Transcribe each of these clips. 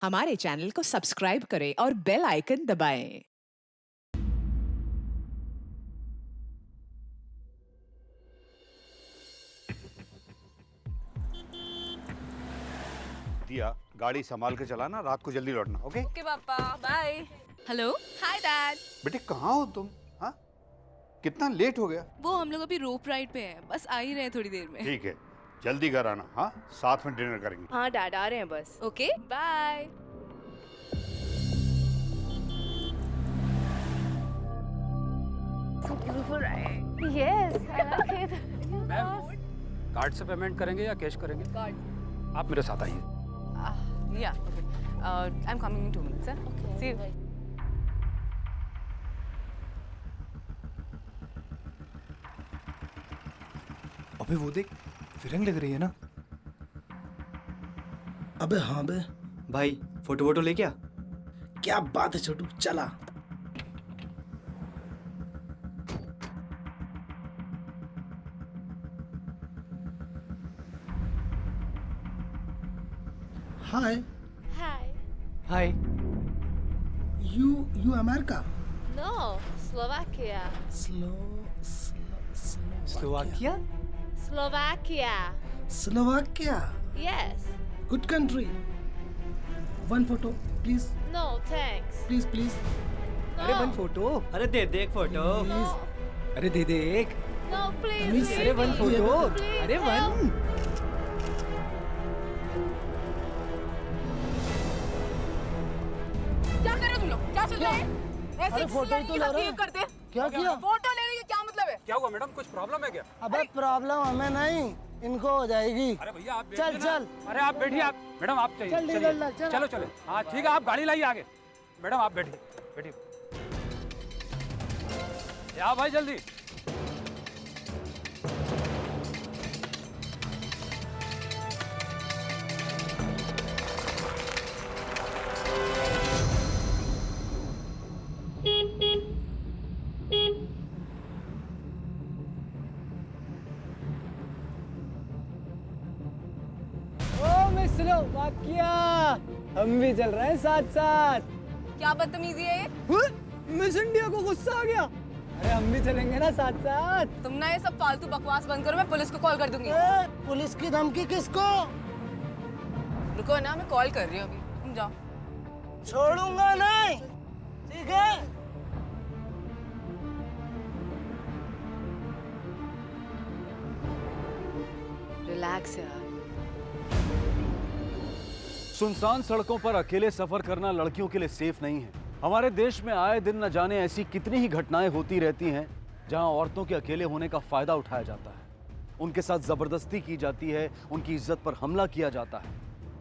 हमारे चैनल को सब्सक्राइब करें और बेल आइकन दबाएं। दिया, गाड़ी संभाल के चलाना, रात को जल्दी लौटना। ओके ओके पापा, बाय। Hello, hi dad. बेटे, कहाँ हो तुम? हाँ, कितना लेट हो गया? वो हम लोग अभी रोप राइड पे हैं, बस आ ही रहे थोड़ी देर में। ठीक है, जल्दी घर आना। हाँ, साथ में डिनर करेंगे। हाँ डैड, आ रहे हैं बस। Okay, bye. Yes, I like it. Card से पेमेंट करेंगे या कैश करेंगे? कार्ड। आप मेरे साथ आइए। या, okay. I am coming in 2 minutes, sir. Okay. See you. अबे वो देख, फिरंग लग रही है ना। अबे हाँ बे, भाई फोटो वोटो ले क्या? क्या बात है छोटू, चला। हाय, Hi. Hi. You America? No, Slovakia. Slovakia? Slovakia. Slovakia, Yes. Good country. One photo please No, thanks. Please please No. अरे वन फोटो। अरे दे दे एक फोटो। No, अरे दे दे एक। no, please. Please. give अरे वन me. फोटो। Please अरे help. One. क्या कर रहे हो तुम लोग? क्या चल रहा है? ऐसे फोटो ही तो ले रहे करते हैं। क्या किया? फोटो लेने का क्या मतलब है? क्या हुआ मैडम, कुछ प्रॉब्लम है क्या? अबे प्रॉब्लम हमें नहीं, इनको हो जाएगी। अरे भैया आप चल, बैठिए ना। चल। अरे आप बैठिए, आप मैडम आप चाहिए चल, चलिए। चल, चल। चलो चलो, हाँ ठीक है, आप गाड़ी लाइए आगे। मैडम आप बैठिए बैठिए। या भाई जल्दी। ओ मिस स्लोवाकिया, हम भी चल रहे हैं साथ साथ। क्या बदतमीजी है ये? मिस इंडिया को गुस्सा आ गया। अरे हम भी चलेंगे ना साथ साथ। तुम ना ये सब फालतू बकवास बंद करो, मैं पुलिस को कॉल कर दूंगी। पुलिस की धमकी किसको? रुको ना, मैं कॉल कर रही हूँ अभी, तुम जाओ। छोड़ूंगा नहीं, ठीक है? रिलैक्स यार। सुनसान सड़कों पर अकेले सफर करना लड़कियों के लिए सेफ नहीं है। हमारे देश में आए दिन न जाने ऐसी कितनी ही घटनाएं होती रहती हैं जहां औरतों के अकेले होने का फायदा उठाया जाता है, उनके साथ जबरदस्ती की जाती है, उनकी इज्जत पर हमला किया जाता है,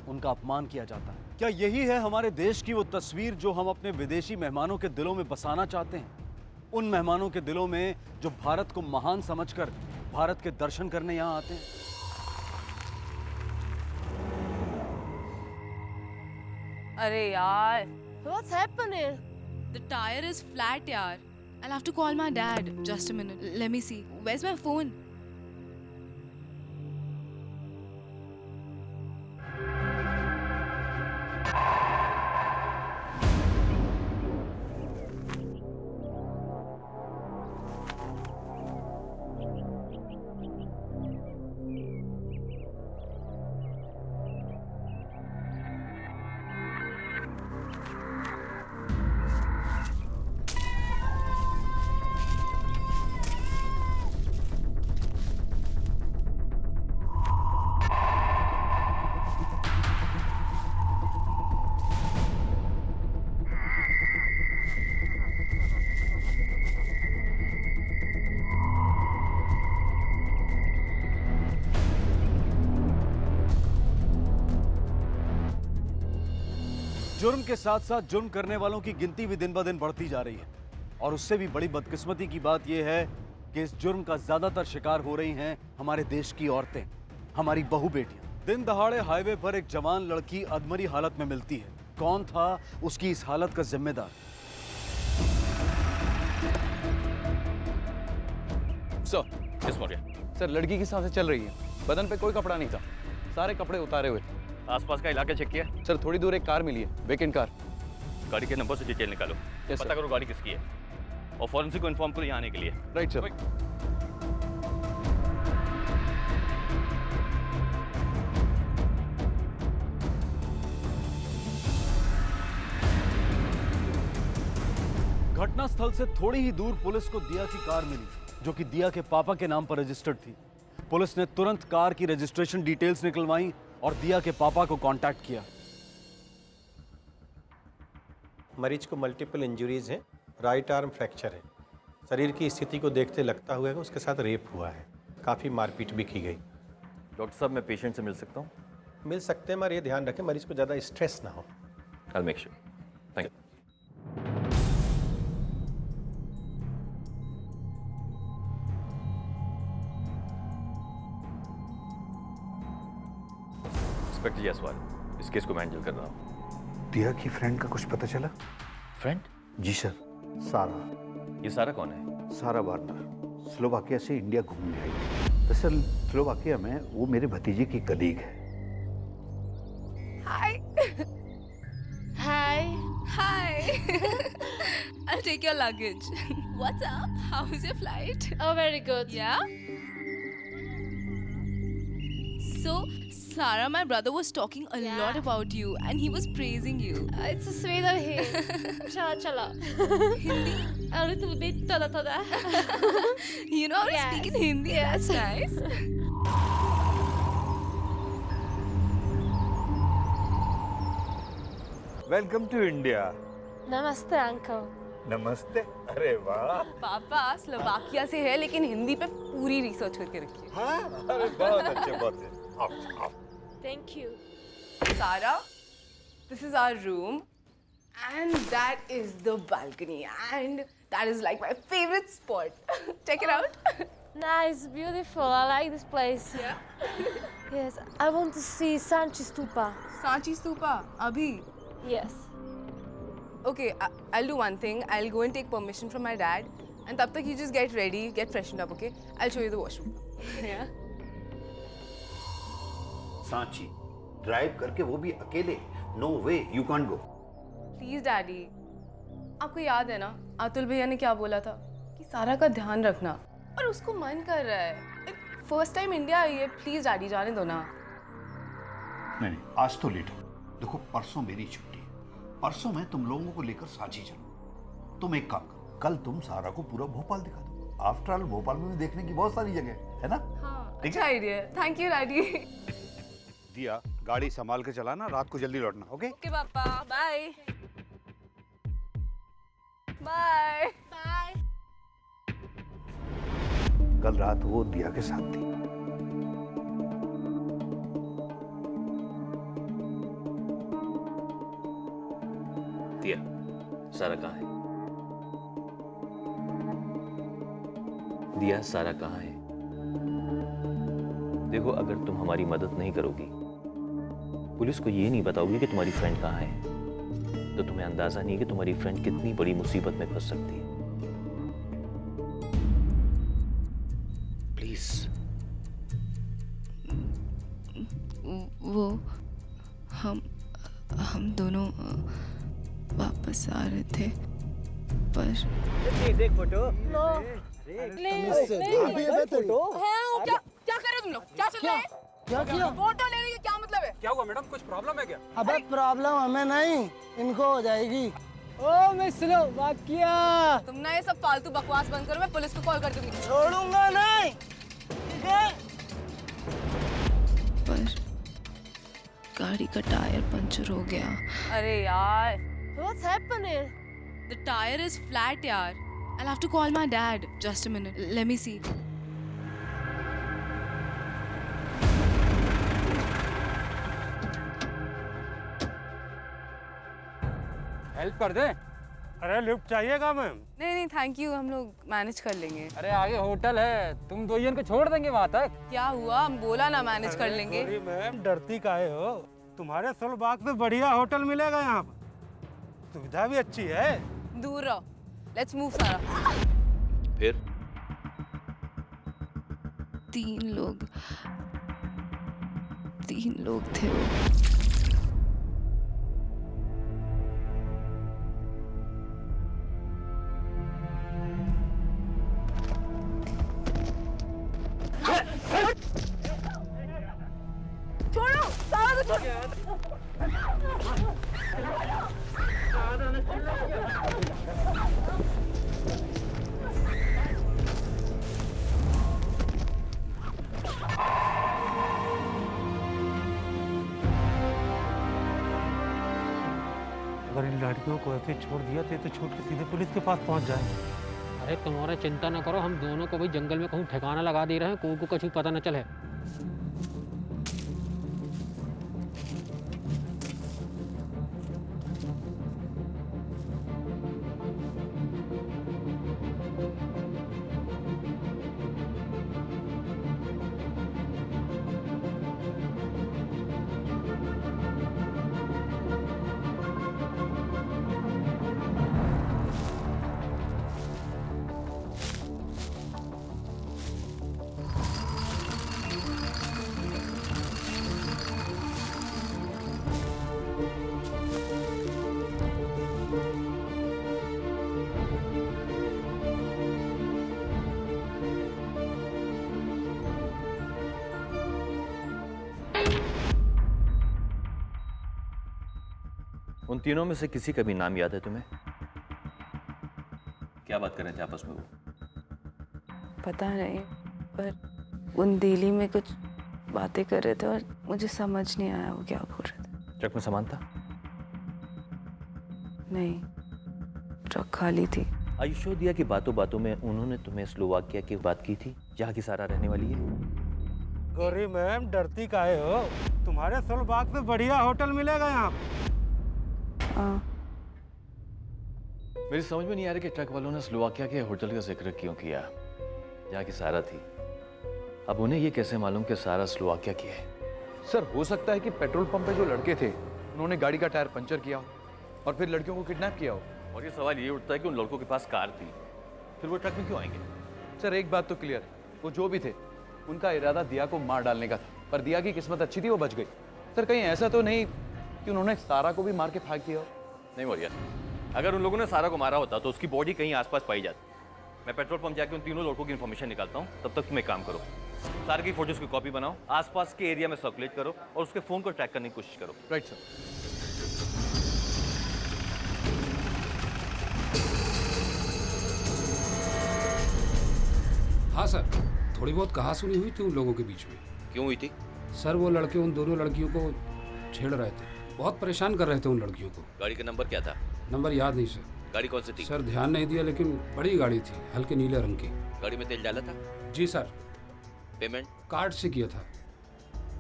उनका अपमान किया जाता है। क्या यही है हमारे देश की वो तस्वीर जो हम अपने विदेशी मेहमानों के दिलों में बसाना चाहते हैं? उन मेहमानों के दिलों में जो भारत को महान समझकर भारत के दर्शन करने यहाँ आते हैं। अरे यार, What's happening? the tire is flat यार. I'll have to call my dad. Just a minute. Let me see. Where's my phone? जुर्म के साथ साथ जुर्म करने वालों की गिनती भी दिन ब दिन बढ़ती जा रही है, और उससे भी बड़ी बदकिस्मती की बात यह है कि इस जुर्म का ज्यादातर शिकार हो रही हैं हमारे देश की औरतें, हमारी बहू बेटियां। दिन दहाड़े हाईवे पर एक जवान लड़की अधमरी हालत में मिलती है। कौन था उसकी इस हालत का जिम्मेदार? सर, सर लड़की की सांसें चल रही हैं, बदन पे कोई कपड़ा नहीं था, सारे कपड़े उतारे हुए थे। आसपास का इलाका चेक किया? सर थोड़ी दूर एक कार मिली है, वेकेंट कार। गाड़ी के नंबर से डिटेल निकालो, Yes, पता sir. करो गाड़ी किसकी है और फॉरेंसिक को इन्फॉर्म करो यहाँ आने के लिए। Right sir. घटनास्थल से थोड़ी ही दूर पुलिस को दिया की कार मिली, जो कि दिया के पापा के नाम पर रजिस्टर्ड थी। पुलिस ने तुरंत कार की रजिस्ट्रेशन डिटेल्स निकलवाई और दिया के पापा को कांटेक्ट किया। मरीज को मल्टीपल इंजरीज हैं, राइट आर्म फ्रैक्चर है। शरीर की स्थिति को देखते लगता हुआ है कि उसके साथ रेप हुआ है। काफ़ी मारपीट भी की गई। डॉक्टर साहब मैं पेशेंट से मिल सकता हूँ? मिल सकते हैं मगर ये ध्यान रखें मरीज को ज़्यादा स्ट्रेस ना हो। I'll make sure. Thank you. Inspector Jaiswal, इस केस को मैं हैंडल कर रहा हूँ। दिया की फ्रेंड का कुछ पता चला? फ्रेंड? जी सर, सारा। ये सारा कौन है? सारा वार्नर स्लोवाकिया से इंडिया घूमने आई है। दरअसल स्लोवाकिया में वो मेरे भतीजे की कलीग है। Hi. Hi. Hi. I'll take your luggage. What's up? How was your flight? Oh, very good. Yeah? So, Sarah, my brother was talking a Yeah. lot about you and he was praising you. It's so sweet of him. Chala chala. Hindi? A little bit toda toda. You know how to Yes. speak in Hindi? That's nice. Welcome to India. Namaste, uncle. नमस्ते। अरे वाह। पापा Slovakia से है लेकिन हिंदी पे पूरी research करके रखी है। हाँ, अरे बहुत अच्छे बहुत अच्छे। आओ, आओ। Thank you. Sarah, this is our room and that is the balcony and that is like my favorite spot. Check it out. Nice, beautiful. I like this place. Yeah. Yes, I want to see Sanchi Stupa. Sanchi Stupa, abhi. Yes. Okay, I'll do one thing. I'll go and take permission from my dad and tab tak you just get ready, get freshened up, okay? I'll show you the washroom. Yeah. Sanchi drive करके, वो भी अकेले? No way, you can't go. Please, Daddy. आपको याद है ना अतुल भैया ने क्या बोला था कि सारा का ध्यान रखना और उसको मन कर रहा है। फर्स्ट टाइम इंडिया आई है, प्लीज डैडी जाने दो ना। नहीं, आज तो लेट हो। देखो परसों मेरी छुट्टी है, परसों मैं तुम लोगों को लेकर सांची चलूंगा। तुम एक काम करो, कल तुम सारा को पूरा भोपाल दिखा दो। आफ्टर ऑल भोपाल में भी देखने की बहुत सारी जगह है ना। हाँ, ठीक अच्छा आइडिया है। Thank you daddy. दिया, गाड़ी संभाल के चलाना, रात को जल्दी लौटना। ओके ओके पापा, बाय बाय Bye. कल रात वो दिया के साथ थी। दिया, सारा कहाँ है? दिया, सारा कहाँ है? देखो, अगर तुम हमारी मदद नहीं करोगी, पुलिस को ये नहीं बताओगी कि तुम्हारी फ्रेंड कहाँ है, तो तुम्हें अंदाजा नहीं कि तुम्हारी फ्रेंड कितनी बड़ी मुसीबत में फंस सकती है। प्लीज। वो हम दोनों वापस आ रहे थे पर देख photo. No. Please, please. Photo. क्या क्या कर रहे हो तुम लोग? क्या चल रहा है? क्या किया? फोटो लेने का क्या मतलब है? क्या हुआ मैडम, कुछ प्रॉब्लम है क्या? अबे प्रॉब्लम हमें नहीं, इनको हो जाएगी। ओ मिस स्लोवाकिया। तुम ना ये सब फालतू बकवास बंद करो, मैं पुलिस को कॉल कर दूंगी। छोड़ूंगा नहीं, ठीक है? पर गाड़ी का टायर पंचर हो गया। अरे यार, What's happening? the tire is flat यार। I'll have to call my dad. Just a minute. Let me see. Help कर दे। अरे लिफ्ट चाहिएगा मैम? नहीं नहीं थैंक यू, हम लोग मैनेज कर लेंगे। अरे आगे होटल है, तुम दो जन को छोड़ देंगे वहाँ तक। क्या हुआ, हम बोला ना मैनेज कर लेंगे। मैम डरती काहे हो? तुम्हारे सोलबाग में बढ़िया होटल मिलेगा यहाँ पर, सुविधा भी अच्छी है। दूर रहो। लेट्स मूव सारा। फिर तीन लोग थे वो। छोड़ो, सारा को छोड़ो। अगर इन लड़कियों को ऐसे छोड़ दिया तो ये तो छूट के सीधे पुलिस के पास पहुंच जाएंगे। अरे तुम्हारा चिंता न करो, हम दोनों को भी जंगल में कहूँ ठिकाना लगा दे रहे हैं, कोई को कुछ पता न चले। उन तीनों में से किसी का भी नाम याद है तुम्हें? क्या बात कर रहे थे आपस में वो? पता नहीं, पर उन दिल्ली में कुछ बातें कर रहे थे और मुझे समझ नहीं आया वो क्या बोल रहे थे। ट्रक में सामान था? नहीं, ट्रक खाली थी। आयुष्यो दिया कि बातों बातों में उन्होंने तुम्हें स्लोवाकिया की बात की थी, जहाँ की सारा रहने वाली है। गौरी मैम, डरती काहे हो? तुम्हारे सोलबाग से बढ़िया होटल मिलेगा यहाँ पे। मेरी समझ में नहीं आ रही कि ट्रक वालों ने स्लोवाकिया के होटल का जिक्र क्यों किया, जहाँ की सारा थी। अब उन्हें ये कैसे मालूम कि सारा स्लोवाकिया की है? सर, हो सकता है कि पेट्रोल पंप पे जो लड़के थे उन्होंने गाड़ी का टायर पंचर किया हो और फिर लड़कियों को किडनैप किया हो। और ये सवाल ये उठता है कि उन लड़कों के पास कार थी, फिर वो ट्रक में क्यों आएंगे? सर, एक बात तो क्लियर है, वो जो भी थे उनका इरादा दिया को मार डालने का था, पर दिया की किस्मत अच्छी थी, वो बच गई। सर, कहीं ऐसा तो नहीं कि उन्होंने सारा को भी मार के फेंक दिया हो? नहीं मौर्या, अगर उन लोगों ने सारा को मारा होता तो उसकी बॉडी कहीं आसपास पाई जाती। मैं पेट्रोल पंप जाके उन तीनों लड़कों की इन्फॉर्मेशन निकालता हूँ, तब तक तुम एक काम करो, सारे की फोटोज की कॉपी बनाओ, आसपास के एरिया में सर्कुलेट करो और उसके फोन को ट्रैक करने की कोशिश करो। Right sir. हाँ सर, थोड़ी बहुत कहासुनी हुई थी उन लोगों के बीच में। क्यों हुई थी? सर, वो लड़के उन दोनों लड़कियों को छेड़ रहे थे, बहुत परेशान कर रहे थे उन लड़कियों को। गाड़ी का नंबर क्या था? नंबर याद नहीं सर। गाड़ी कौन सी थी? सर, ध्यान नहीं दिया, लेकिन बड़ी गाड़ी थी, हल्के नीले रंग की। गाड़ी में तेल डाला था? जी सर। पेमेंट कार्ड से किया था।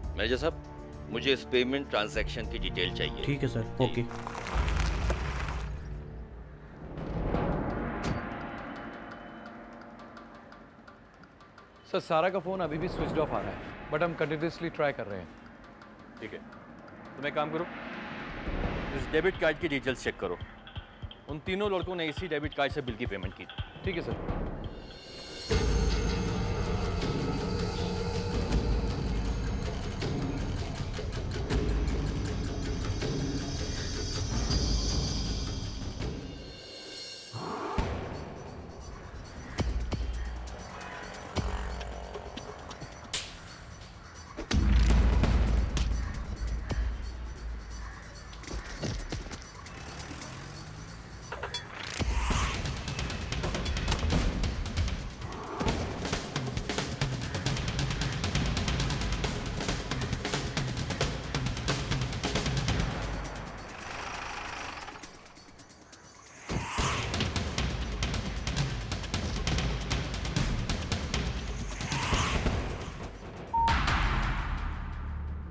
मैनेजर साहब, मुझे इस पेमेंट ट्रांजैक्शन की डिटेल चाहिए। ठीक है सर, ओके। सर, सारा का फोन अभी भी स्विच ऑफ आ रहा है, बट हम कंटिन्यूसली ट्राई कर रहे हैं। ठीक है, तुम एक काम करो, इस डेबिट कार्ड की डिटेल्स चेक करो। उन तीनों लड़कों ने इसी डेबिट कार्ड से बिल की पेमेंट की थी। ठीक है सर।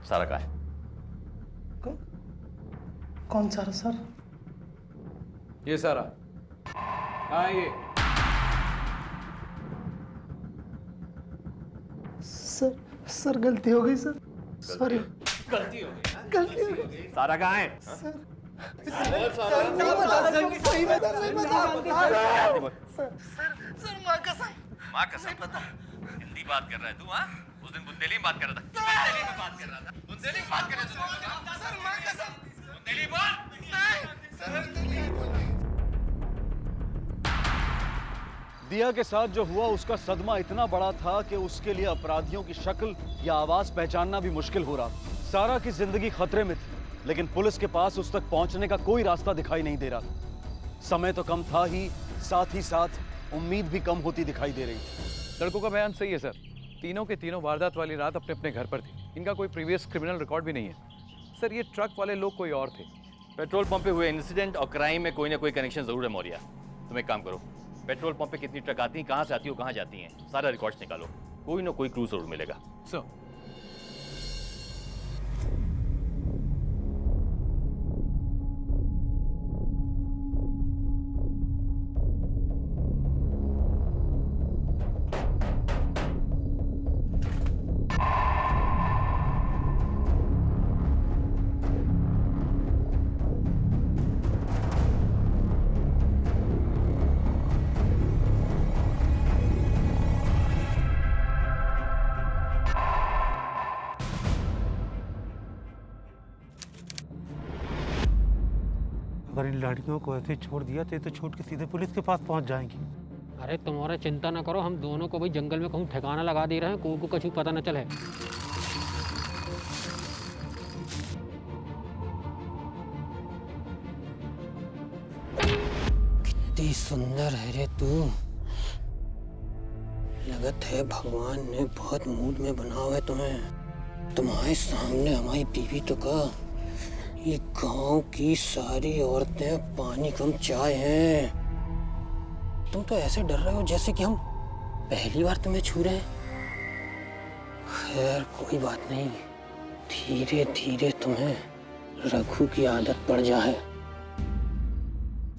सारा का है? कौन सारा सर? ये सारा। हाँ, ये सर गलती हो गई सर, सॉरी। गलती हो गई? गलती हो गई। सारा कहाँ है? सर माँ कसम। हिंदी बात कर रहा है तू? हाँ, उस दिन बुंदेली में बात कर रहा था, बुंदेली में बात कर रहा था, बुंदेली में बात कर रहा था। सर मैं कसम, बुंदेली बोल। नहीं सर, दिया के साथ जो हुआ उसका सदमा इतना बड़ा था कि उसके लिए अपराधियों की शक्ल या आवाज पहचानना भी मुश्किल हो रहा। सारा की जिंदगी खतरे में थी, लेकिन पुलिस के पास उस तक पहुंचने का कोई रास्ता दिखाई नहीं दे रहा था। समय तो कम था ही साथ उम्मीद भी कम होती दिखाई दे रही थी। लड़कों का बयान सही है सर, तीनों के तीनों वारदात वाली रात अपने अपने घर पर थे। इनका कोई प्रीवियस क्रिमिनल रिकॉर्ड भी नहीं है। सर ये ट्रक वाले लोग कोई और थे। पेट्रोल पंप पे हुए इंसिडेंट और क्राइम में कोई ना कोई कनेक्शन जरूर है मौर्या। तुम एक काम करो, पेट्रोल पंप पे कितनी ट्रक आती हैं, कहाँ से आती है, कहाँ जाती हैं, सारा रिकॉर्ड्स निकालो। कोई ना कोई क्लू जरूर मिलेगा। सर अगर इन लड़कियों को ऐसे छोड़ दिया तो ये तो छूट के सीधे पुलिस के पास पहुंच जाएंगी। अरे तुम्हारा चिंता ना करो, हम दोनों को भाई जंगल में कहूँ ठिकाना लगा दे रहे हैं, कोई को कुछ पता न चले। कितनी सुंदर है रे तू। लगत है भगवान ने बहुत मूड में बना हुआ है तुम्हें। तुम्हारे सामने हमारी बीवी तो का, ये गांव की सारी औरतें पानी कम चाय हैं। तुम तो ऐसे डर रहे हो जैसे कि हम पहली बार तुम्हें छू रहे हैं। खैर कोई बात नहीं, धीरे धीरे तुम्हें रघु की आदत पड़ जाए।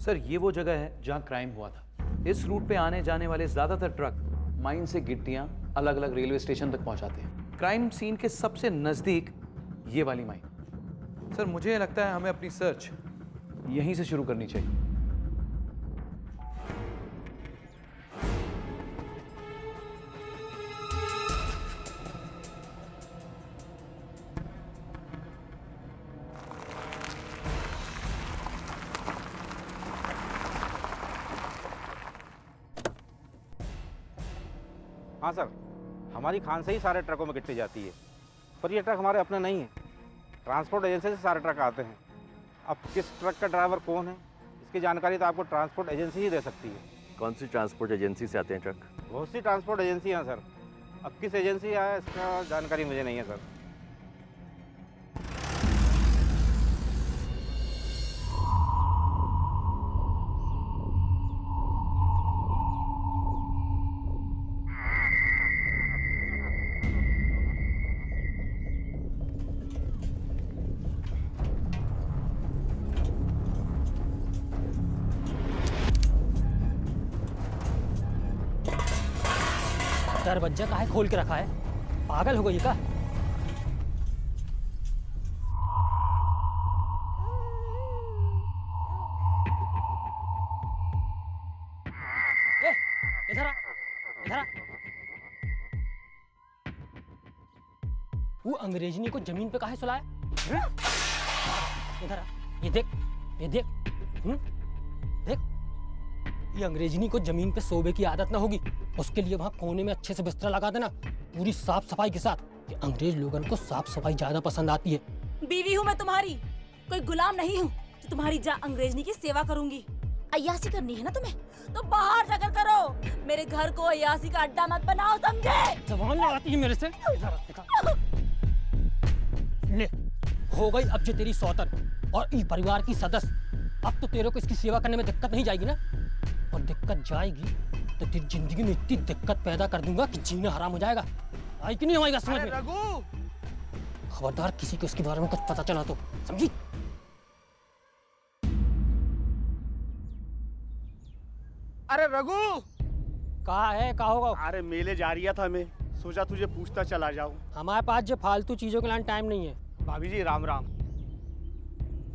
सर ये वो जगह है जहां क्राइम हुआ था। इस रूट पे आने जाने वाले ज्यादातर ट्रक माइन से गिट्टियां अलग अलग रेलवे स्टेशन तक पहुंचाते हैं। क्राइम सीन के सबसे नजदीक ये वाली माइन। सर मुझे लगता है हमें अपनी सर्च यहीं से शुरू करनी चाहिए। हाँ सर, हमारी खान से ही सारे ट्रकों में गिट्टी जाती है, पर ये ट्रक हमारे अपने नहीं है। ट्रांसपोर्ट एजेंसी से सारे ट्रक आते हैं। अब किस ट्रक का ड्राइवर कौन है, इसकी जानकारी तो आपको ट्रांसपोर्ट एजेंसी ही दे सकती है। कौन सी ट्रांसपोर्ट एजेंसी से आते हैं ट्रक? बहुत सी ट्रांसपोर्ट एजेंसी हैं सर। अब किस एजेंसी है इसका जानकारी मुझे नहीं है सर। दरवाजा काहे खोल के रखा है, पागल हो गई का? इधर आ, इधर आ। वो अंग्रेजनी को जमीन पे काहे सुलाया? इधर आ, ये देख, ये देख, देख। ये अंग्रेजनी को जमीन पे सोने की आदत ना होगी। उसके लिए वहाँ कोने में अच्छे से बिस्तर लगा देना, पूरी साफ सफाई के साथ। कि अंग्रेज लोगों को साफ सफाई ज्यादा पसंद आती है। बीवी हूँ मैं तुम्हारी, कोई गुलाम नहीं हूँ जो तुम्हारी जा अंग्रेजनी की सेवा करूंगी। अय्यासी करनी है ना तुम्हें, तो बाहर जाकर करो। मेरे घर को अय्यासी का अड्डा मत बनाओ, समझे? जबान लगाती है मेरे से। ले, हो गई अब जो तेरी सौतन और इस परिवार की सदस्य। अब तो तेरे को इसकी सेवा करने में दिक्कत नहीं जाएगी ना? और दिक्कत जाएगी तो तेरी जिंदगी में इतनी दिक्कत पैदा कर दूंगा कि जीना हराम हो जाएगा। आई कि नहीं हमारी समझ में? खबरदार किसी को इसके बारे में कुछ पता चला तो, समझी? अरे रघु, कहा है, कहा होगा? अरे मेले जा रही था, मैं सोचा तुझे पूछता चला जाऊं। हमारे पास जो फालतू चीजों के लिए टाइम नहीं है। भाभी जी राम राम।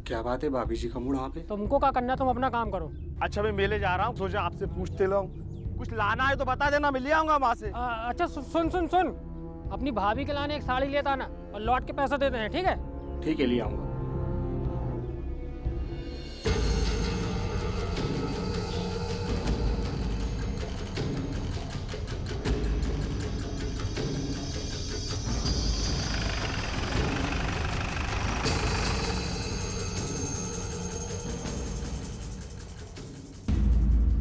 क्या बात है, भाभी जी का मूड वहाँ पे? तुमको क्या करना है, तुम अपना काम करो। अच्छा मैं मेले जा रहा हूँ, सोचा आपसे पूछते लो, कुछ लाना है तो बता देना, मैं ले आऊंगा वहाँ से। अच्छा सुन सुन सुन, अपनी भाभी के लाने एक साड़ी लेता ना और लौट के पैसा देते हैं, ठीक है? ठीक है, ले आऊँगा।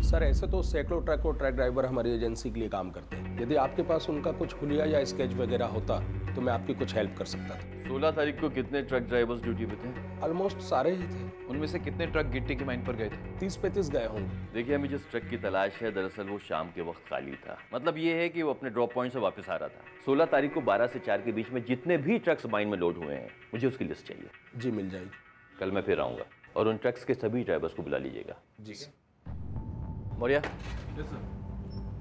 सर ऐसे तो सैकड़ों ट्रक और ट्रक ड्राइवर हमारी एजेंसी के लिए काम करते हैं। यदि आपके पास उनका कुछ हुलिया या स्केच वगैरह होता तो मैं आपकी कुछ हेल्प कर सकता था। 16 तारीख को कितने ट्रक ड्राइवर्स ड्यूटी पे थे? ऑलमोस्ट सारे ही थे। उनमें से कितने ट्रक गिट्टी की माइन पर गए थे? 30-35 गए होंगे। देखिए, हमें जिस ट्रक की तलाश है दरअसल वो शाम के वक्त खाली था। मतलब ये है कि वो अपने ड्रॉप पॉइंट से वापस आ रहा था। 16 तारीख को 12 से 4 के बीच में जितने भी ट्रक्स माइन में लोड हुए हैं मुझे उसकी लिस्ट चाहिए। जी मिल जाएगी। कल मैं फिर आऊँगा और उन ट्रक्स के सभी ड्राइवर्स को बुला लीजिएगा। जी मौर्या,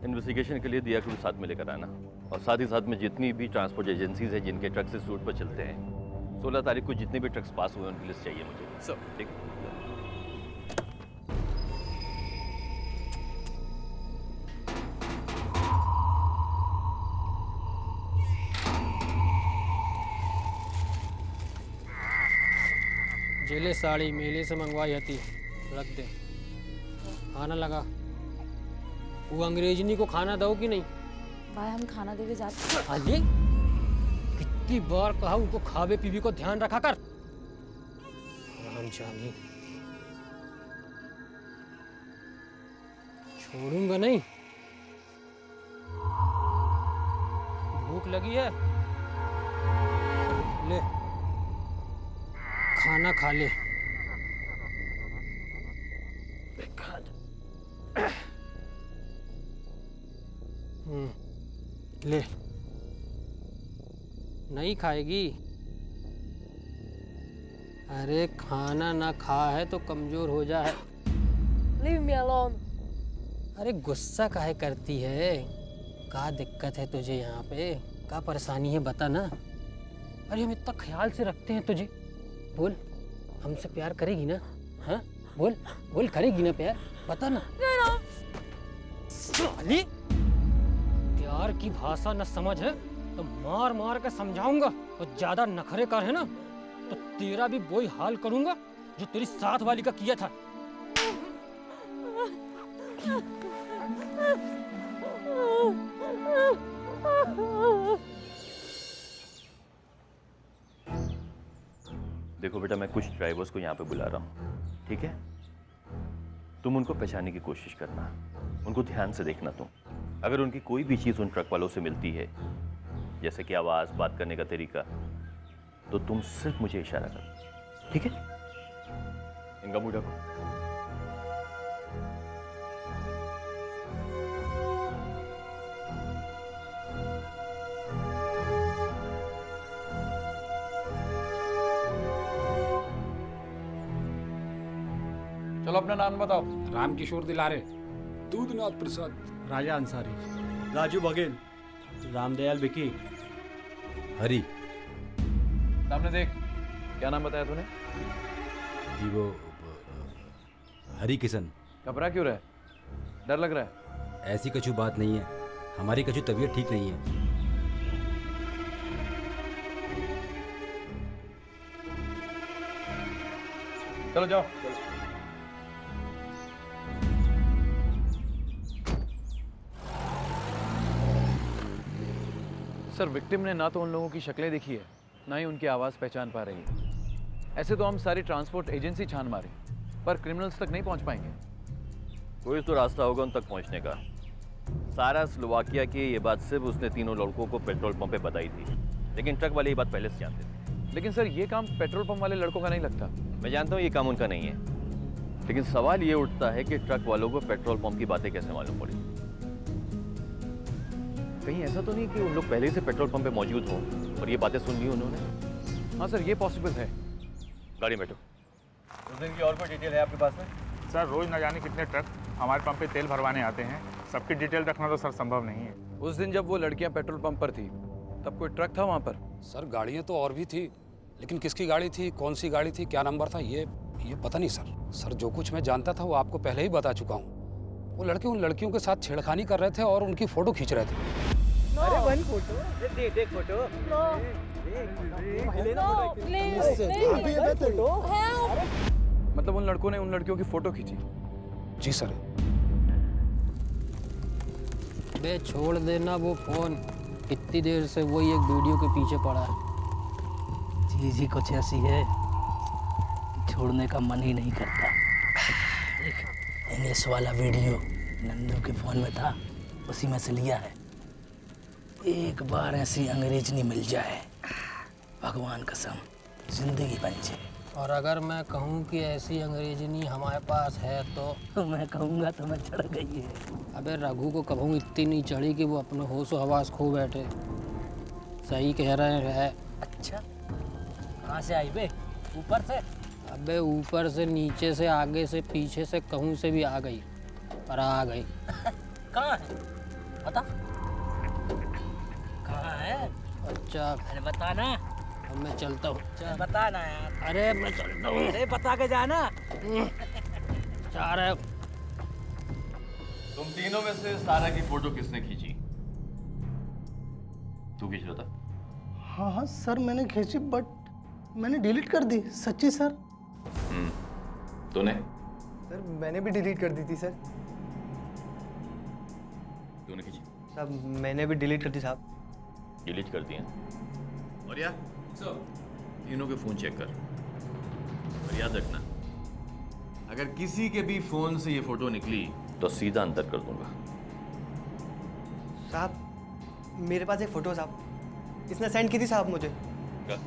इन्वेस्टिगेशन के लिए दिया को भी साथ में लेकर आना, और साथ ही साथ में जितनी भी ट्रांसपोर्ट एजेंसीज हैं जिनके ट्रक्स इस रूट पर चलते हैं 16 तारीख को जितने भी ट्रक्स पास हुए उनकी लिस्ट चाहिए मुझे। सब ठीक है। जेले साड़ी मेले से मंगवाई थी, रख दे। खाना लगा। वो अंग्रेजनी को खाना दो कि नहीं? भाई हम खाना देके जाते हैं। अरे कितनी बार कहा उनको खावे पीवी को ध्यान रखा कर। रामचानी छोड़ूंगा नहीं। भूख लगी है, ले खाना खा ले। ले। नहीं खाएगी? अरे खाना ना खा है तो कमजोर हो जा है। Leave me alone. अरे गुस्सा काहे करती है? क्या दिक्कत है तुझे यहाँ पे? क्या परेशानी है बता ना। अरे हम इतना ख्याल से रखते हैं तुझे। बोल, हमसे प्यार करेगी ना? हाँ बोल बोल, करेगी ना प्यार? बता ना। साली, प्यार की भाषा न समझ है तो मार मार के समझाऊंगा, और ज्यादा नखरे कर है ना तो तेरा भी वही हाल करूंगा जो तेरी साथ वाली का किया था। देखो बेटा, मैं कुछ ड्राइवर्स को यहाँ पे बुला रहा हूँ, ठीक है? तुम उनको पहचानने की कोशिश करना, उनको ध्यान से देखना। तुम अगर उनकी कोई भी चीज़ उन ट्रक वालों से मिलती है, जैसे कि आवाज़, बात करने का तरीका, तो तुम सिर्फ मुझे इशारा करो, ठीक है? इनका मुंह ढको। चलो अपना नाम बताओ। रामकिशोर दिलारे, दूधनाथ प्रसाद, राजा अंसारी, राजू बघेल, रामदयाल विकी, हरी। सामने देख, क्या नाम बताया तूने? जी वो हरी किशन। घबरा क्यों रहा है? डर लग रहा है? ऐसी कछु बात नहीं है, हमारी कछु तबीयत ठीक नहीं है। चलो जाओ। सर, विक्टिम ने ना तो उन लोगों की शक्लें देखी है, ना ही उनकी आवाज़ पहचान पा रही है। ऐसे तो हम सारी ट्रांसपोर्ट एजेंसी छान मारे, पर क्रिमिनल्स तक नहीं पहुंच पाएंगे। कोई तो रास्ता होगा उन तक पहुंचने का। सारा स्लोवाकिया की ये बात सिर्फ उसने तीनों लड़कों को पेट्रोल पंप पे बताई थी, लेकिन ट्रक वाले ये बात पहले से जानते थे। लेकिन सर, ये काम पेट्रोल पंप वाले लड़कों का नहीं लगता। मैं जानता हूँ ये काम उनका नहीं है, लेकिन सवाल ये उठता है कि ट्रक वालों को पेट्रोल पंप की बातें कैसे मालूम पड़ी? कहीं ऐसा तो नहीं कि उन लोग पहले से पेट्रोल पंप पे मौजूद हों और ये बातें सुन ली उन्होंने? हाँ सर, ये पॉसिबल है। गाड़ी में बैठो। उस दिन की और कोई डिटेल है आपके पास में? सर, रोज न जाने कितने ट्रक हमारे पंप पे तेल भरवाने आते हैं, सबकी डिटेल रखना तो सर संभव नहीं है। उस दिन जब वो लड़कियां पेट्रोल पंप पर थी, तब कोई ट्रक था वहाँ पर? सर, गाड़ियाँ तो और भी थी, लेकिन किसकी गाड़ी थी, कौन सी गाड़ी थी, क्या नंबर था, ये पता नहीं सर। सर, जो कुछ मैं जानता था वो आपको पहले ही बता चुका हूँ। वो लड़के उन लड़कियों के साथ छेड़खानी कर रहे थे और उनकी फ़ोटो खींच रहे थे। अरे वन फोटो, देख फोटो। मतलब उन लड़कों ने उन लड़कियों की फोटो खींची? जी सर। बे छोड़ देना वो फोन, कितनी देर से वही एक वीडियो के पीछे पड़ा है। चीज ही कुछ ऐसी है, छोड़ने का मन ही नहीं करता। देख, इंग्लिश वाला वीडियो नंदू के फोन में था, उसी में से लिया है। एक बार ऐसी अंग्रेजनी मिल जाए, भगवान कसम जिंदगी बन जाए। और अगर मैं कहूँ कि ऐसी अंग्रेजनी हमारे पास है तो मैं कहूँगा तुम्हें चढ़ गई है। अबे रघु को कभी इतनी नहीं चढ़ी कि वो अपने होश व हवास खो बैठे। सही कह रहे हैं। अच्छा, कहाँ से आई बे? ऊपर से? अबे ऊपर से, नीचे से, आगे से, पीछे से, कहूँ से भी आ गई, पर आ गई। कहाँ है बता? कहाँ है? अच्छा अरे बता ना। अब मैं चलता हूँ। बता ना यार। अरे मैं चलता हूँ। अरे बता के जाना। जा रहे हो? तुम तीनों में से सारा की फोटो किसने खींची? तू खींच रहा था? हाँ हाँ सर, मैंने खींची बट मैंने डिलीट कर दी। सच्ची सर। तूने? सर मैंने भी डिलीट कर दी थी सर। तूने खींची? साहब मैंने भी डिलीट कर दी साहब। डिलीट कर दिया? और यार तीनों के फोन चेक कर, और याद रखना अगर किसी के भी फोन से ये फोटो निकली तो सीधा अंदर कर दूंगा। साहब मेरे पास एक फोटो साहब, इसने सेंड की थी साहब मुझे। क्या?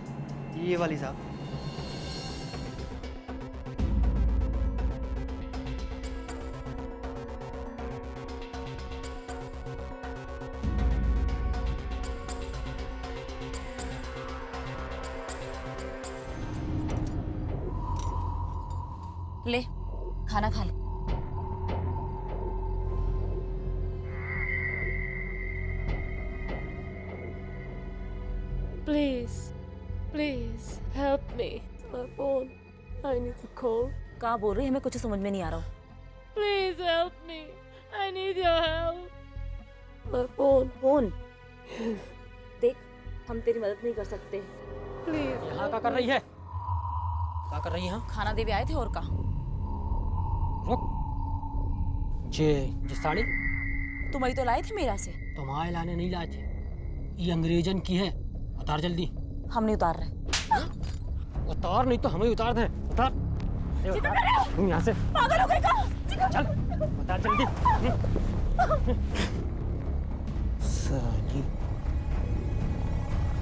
ये वाली साहब। ले खाना खा ले। Please help me. My phone. I need to call. कहाँ बोल रही है? हमें कुछ समझ में नहीं आ रहा। Please help me. I need your help. My phone. Phone? देख, हम तेरी मदद नहीं कर सकते। Please. यहाँ क्या कर रही है? क्या कर रही है? खाना देवे आए थे और का? रुक। जे साड़ी तुम ही तो लाए थे मेरा से। तुम्हारे लाने नहीं लाए थे, ये अंग्रेजन की है। उतार जल्दी। हम नहीं उतार रहे। उतार, नहीं तो हमें उतार दे। उतार। तुम यहाँ से पागल हो गई क्या? चल उतार जल्दी। साली,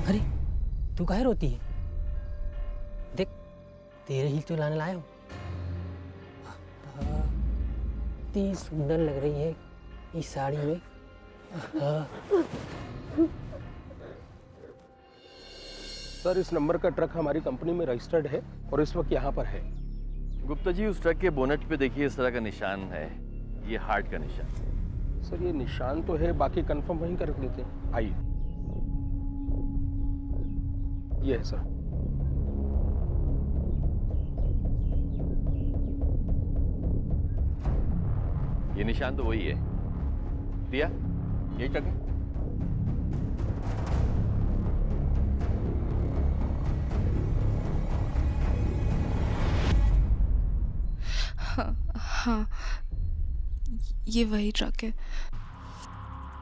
अरे तू काहे रोती है? देख तेरे ही तो लाने लाया हूँ। इतनी सुंदर लग रही है इस साड़ी में। सर इस नंबर का ट्रक हमारी कंपनी में रजिस्टर्ड है और इस वक्त यहाँ पर है। गुप्ता जी उस ट्रक के बोनट पे देखिए इस तरह का निशान है, ये हार्ट का निशान। सर ये निशान तो है, बाकी कंफर्म वहीं कर देते हैं। आइए, ये है सर। ये निशान तो वही है। दिया यही ट्रक है। हाँ, ये वही ट्रक है।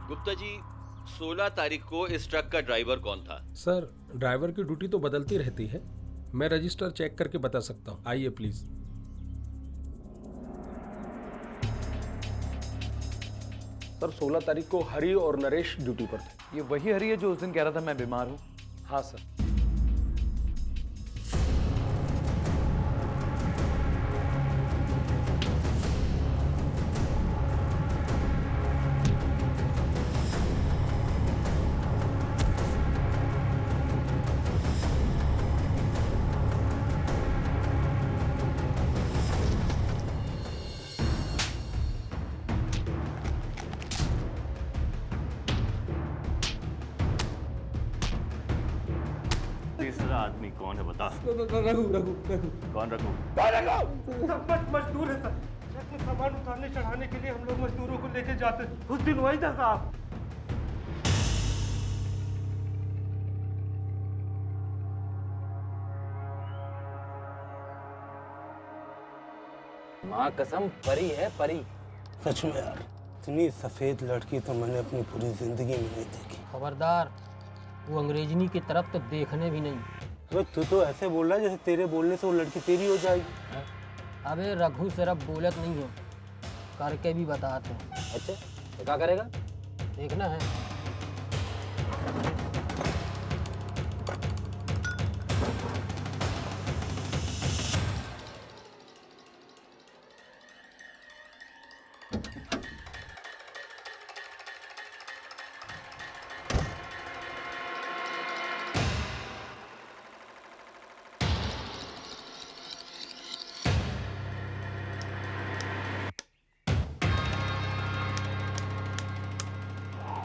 गुप्ता जी 16 तारीख को इस ट्रक का ड्राइवर कौन था? सर ड्राइवर की ड्यूटी तो बदलती रहती है, मैं रजिस्टर चेक करके बता सकता हूँ। आइए प्लीज। सर 16 तारीख को हरी और नरेश ड्यूटी पर थे। ये वही हरी है जो उस दिन कह रहा था मैं बीमार हूँ? हाँ सर। तीसरा आदमी कौन है बता। रघु रघु रघु। कौन रघु? सब मजदूर है सर। ट्रक में सामान उतारने चढ़ाने के लिए हम लोग मजदूरों को लेके जाते, उस दिन वही था साहब। माँ कसम परी है परी। सच में यार, इतनी सफेद लड़की तो मैंने अपनी पूरी जिंदगी में नहीं देखी। खबरदार, वो अंग्रेजनी की तरफ तो देखने भी नहीं। अबे तू तो ऐसे बोल रहा है जैसे तेरे बोलने से वो लड़की तेरी हो जाएगी। अबे रघु सिर्फ बोलत नहीं हो, करके भी बताते हैं। अच्छा, तो क्या करेगा? देखना है।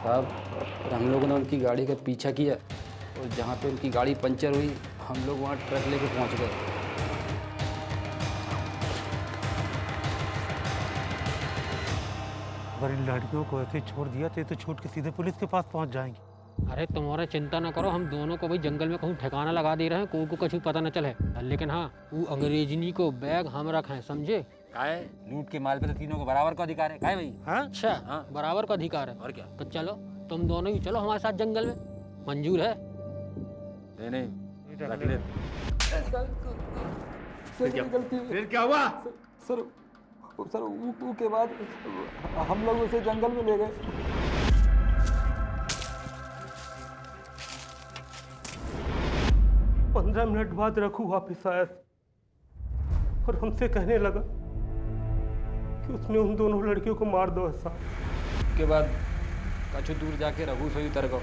साहब, और हम लोगों ने उनकी गाड़ी का पीछा किया और जहाँ पे उनकी गाड़ी पंचर हुई हम लोग वहाँ ट्रक लेके पहुँच गए। अगर इन लड़कियों को ऐसे छोड़ दिया तो छूट के सीधे पुलिस के पास पहुंच जाएंगे। अरे तुम्हारा चिंता ना करो, हम दोनों को भाई जंगल में कहूँ ठिकाना लगा दे रहे हैं, कोई को कुछ पता न चले। लेकिन हाँ, वो अंग्रेजनी को बैग हम रखें, समझे? काहे? लूट के माल पे तो तीनों को बराबर का अधिकार है। काहे भाई? हाँ? अच्छा, हाँ, बराबर का अधिकार है। और क्या? तो चलो, तुम दोनों ही चलो हमारे साथ जंगल में। मंजूर है? नहीं, रख ले। फिर क्या हुआ? सर वो के बाद हम लोग उसे जंगल में ले गए। 15 मिनट बाद रघु वापिस आया और हमसे कहने लगा कि उसने उन दोनों लड़कियों को मार दो ऐसा। उसके बाद कछु दूर जाके रघु से उतर गो।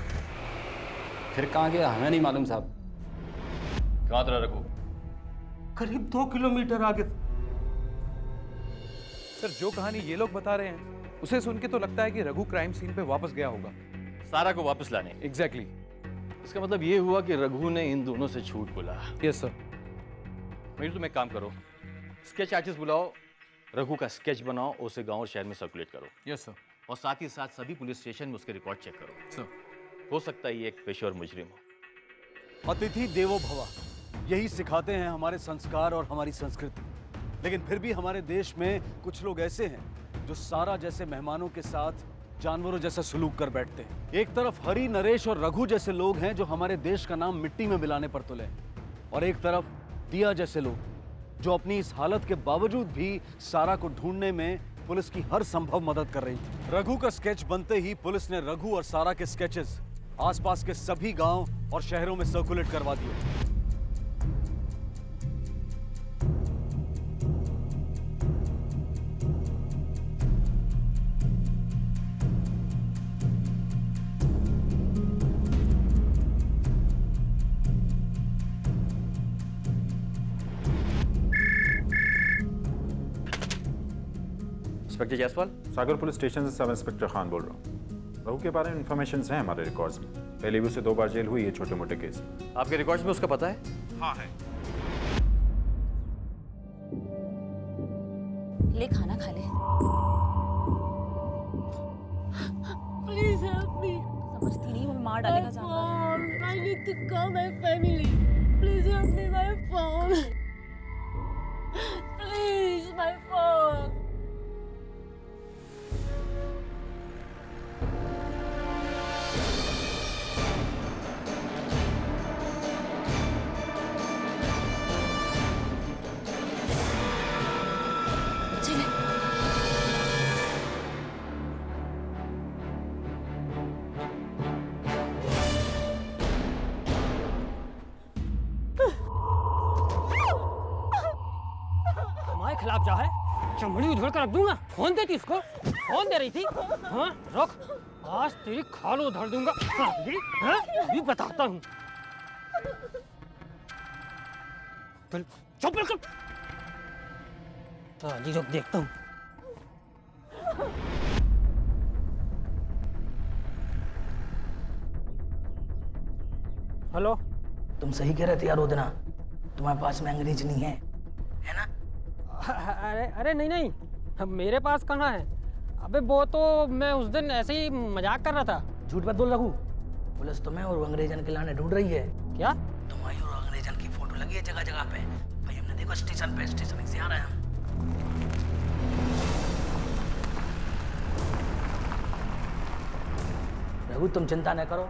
फिर कहाँ गया हमें नहीं मालूम साहब। कहाँ था रघु? करीब 2 किलोमीटर आगे। सर, जो कहानी ये लोग बता रहे हैं उसे सुन के तो लगता है कि रघु क्राइम सीन पे वापस गया होगा, सारा को वापस लाने। एग्जैक्टली। इसका मतलब ये हुआ कि रघु ने इन दोनों से छूट बोला। Yes sir. मेरी तुम एक काम करो, स्केच आर्टिस्ट बुलाओ, रघु का स्केच बनाओ, उसे गांव और शहर में सर्कुलेट करो। Yes sir. और साथ ही साथ सभी पुलिस स्टेशन में उसके रिकॉर्ड चेक करो। सर। हो सकता है ये एक पेशेवर मुजरिम हो। अतिथि देवो भव, यही सिखाते हैं हमारे संस्कार और हमारी संस्कृति। लेकिन फिर भी हमारे देश में कुछ लोग ऐसे हैं जो सारा जैसे मेहमानों के साथ जानवरों जैसा सलूक कर बैठते हैं। एक तरफ हरी, नरेश और रघु जैसे लोग हैं जो हमारे देश का नाम मिट्टी में मिलाने पर तुले, और एक तरफ दिया जैसे लोग जो अपनी इस हालत के बावजूद भी सारा को ढूंढने में पुलिस की हर संभव मदद कर रही थी। रघु का स्केच बनते ही पुलिस ने रघु और सारा के स्केचेस आसपास के सभी गांव और शहरों में सर्कुलेट करवा दिए। इंस्पेक्टर जायसवाल। सागर पुलिस स्टेशन से सब इंस्पेक्टर खान बोल रहा हूँ। रघु के बारे में इन्फॉर्मेशन हैं हमारे रिकॉर्ड्स में। पहले भी उसे 2 बार जेल हुई है छोटे मोटे केस। आपके रिकॉर्ड्स में उसका पता है? हाँ है। ले खाना खा ले। Please help me. समझती नहीं, वो मार डालेगा जानवर। I need to call my family. Please help me, my phone. Please, my phone. हमारे खिलाफ जा है, चमड़ी उधड़ कर रख दूंगा। फोन देती इसको, फोन दे रही थी। हाँ रख, आज तेरी खाल उधड़ दूंगा। हाँ, अभी बताता हूँ। चुप बिल्कुल। तो अली रुक, देखता हूँ। हेलो। तुम सही कह रहे थे यार उदना, तुम्हारे पास में अंग्रेज नहीं है, है ना? अरे नहीं, मेरे पास कहाँ है। अबे वो तो मैं उस दिन ऐसे ही मजाक कर रहा था। झूठ मत बोल रघु, पुलिस तुम्हें और अंग्रेजन के लाने ढूंढ रही है। क्या? तुम्हारी और अंग्रेजन की फोटो लगी है जगह जगह पे। भाई हमने देखो स्टेशन से आ रहे हैं हम। रघु तुम चिंता न करो,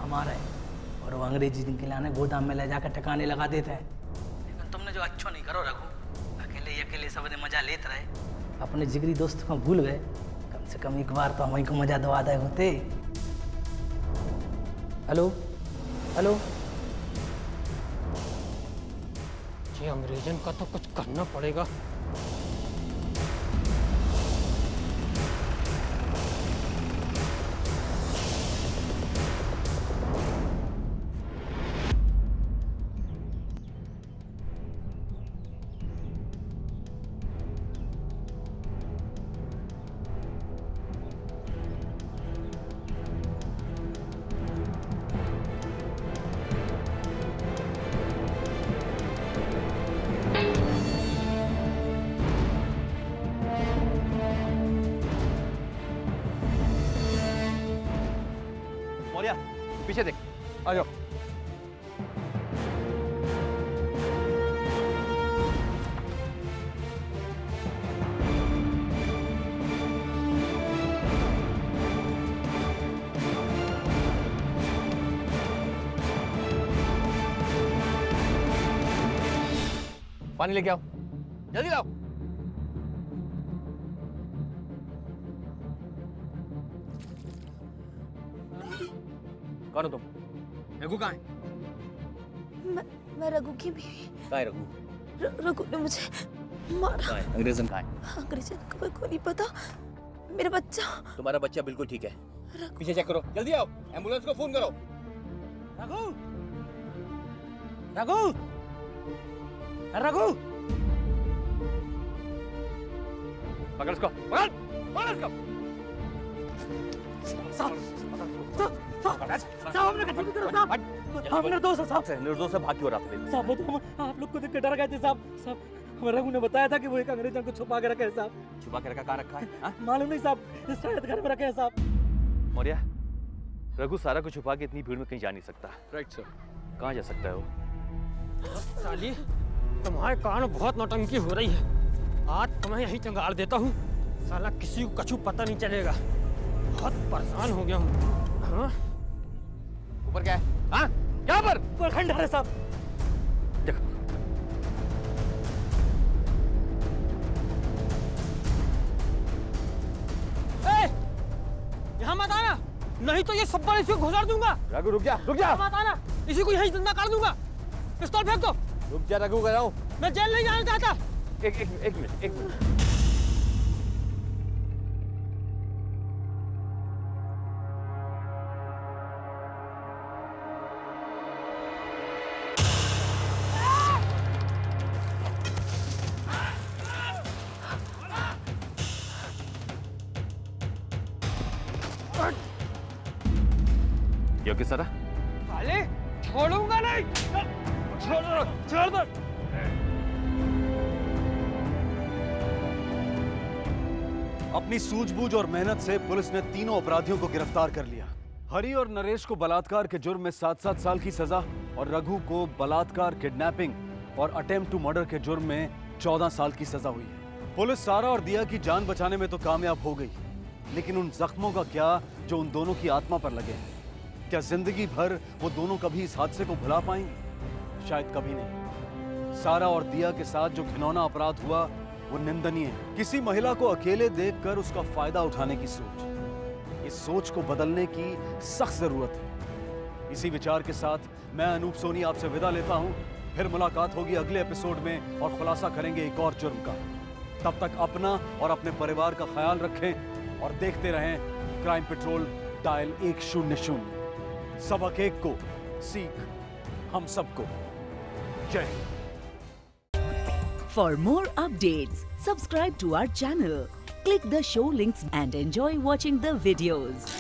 हम आ रहे हैं और वो अंग्रेजी दिन के लाने गोदाम में ले जाकर ठिकाने लगा देते हैं। लेकिन तुमने जो अच्छो नहीं करो रघु, अकेले सब ने मजा लेते रहे, अपने जिगरी दोस्त को भूल गए। कम से कम एक बार तो हमें को मजा दवा दे होते। हेलो हेलो, ये अंग्रेजन का तो कुछ करना पड़ेगा। मौर्या पीछे देख, आ जाओ। पानी लेके आओ, जल्दी लाओ। कौन हो तुम? रघु कहाँ है? मैं रघु की बीवी। कहाँ है रघु? रघु ने मुझे मारा। कहाँ है? अंग्रेजन कहाँ है? अंग्रेजन को नहीं पता। मेरा बच्चा। तुम्हारा बच्चा बिल्कुल ठीक है। पीछे चेक करो, जल्दी आओ, एम्बुलेंस को फोन करो। रघु, रघु, रघु, पकड़ इसको, पकड़ इसको। साहब हमने कहीं नहीं करो साहब, हम निर्दोष है साहब। निर्दोष से भाग क्यों रहा था? साहब वो तो हम आप लोग को देख के डर गए थे साहब। साहब हमारे रघु ने बताया था कि वो एक अंग्रेजन को छुपा के रखा है साहब। छुपा के रखा? कहाँ रखा है? मालूम नहीं साहब, शायद घर में रखे हैं साहब। मौर्या, रघु सारा को छुपा के इतनी भीड़ में कहीं जा नहीं सकता। Right sir. कहाँ जा सकता है वो? साली तुम्हारे कारण बहुत नौटंकी हो रही है, आज तुम्हें यही चंगाड़ देता हूँ। साला किसी को कछु पता नहीं चलेगा, बहुत परेशान हो गया हूँ। ऊपर क्या है? हाँ क्या पर? ऊपर खंडहर है साहब। देखो यहाँ मत आना, नहीं तो ये सब बार इसी को घुसा दूंगा। रघु रुक जा, रुक जा। मत आना, इसी को यही जिंदा कर दूंगा। पिस्तौल फेंक दो। रुक जा रघु, कर रहा हूँ। मैं जेल नहीं जाना चाहता। एक मिनट। यो किस तरह? साले छोड़ूंगा नहीं। छोड़ दो। अपनी सूझबूझ और मेहनत से पुलिस ने तीनों अपराधियों को गिरफ्तार कर लिया। हरी और नरेश को बलात्कार के जुर्म में 7-7 साल की सजा और रघु को बलात्कार, किडनैपिंग और अटेम्प्ट टू मर्डर के जुर्म में 14 साल की सजा हुई है। पुलिस सारा और दिया की जान बचाने में तो कामयाब हो गई, लेकिन उन जख्मों का क्या जो उन दोनों की आत्मा पर लगे हैं? क्या जिंदगी भर वो दोनों कभी इस हादसे को भुला पाएंगे? शायद कभी नहीं। सारा और दिया के साथ जो घिनौना अपराध हुआ वो निंदनीय है। किसी महिला को अकेले देखकर उसका फायदा उठाने की सोच, इस सोच को बदलने की सख्त जरूरत है। इसी विचार के साथ मैं अनूप सोनी आपसे विदा लेता हूं। फिर मुलाकात होगी अगले एपिसोड में और खुलासा करेंगे एक और जुर्म का। तब तक अपना और अपने परिवार का ख्याल रखें और देखते रहें क्राइम पेट्रोल डायल 100। सबक एक को सीख हम सबको। जय Hind. For more updates, subscribe to our channel, click the show links and enjoy watching the videos.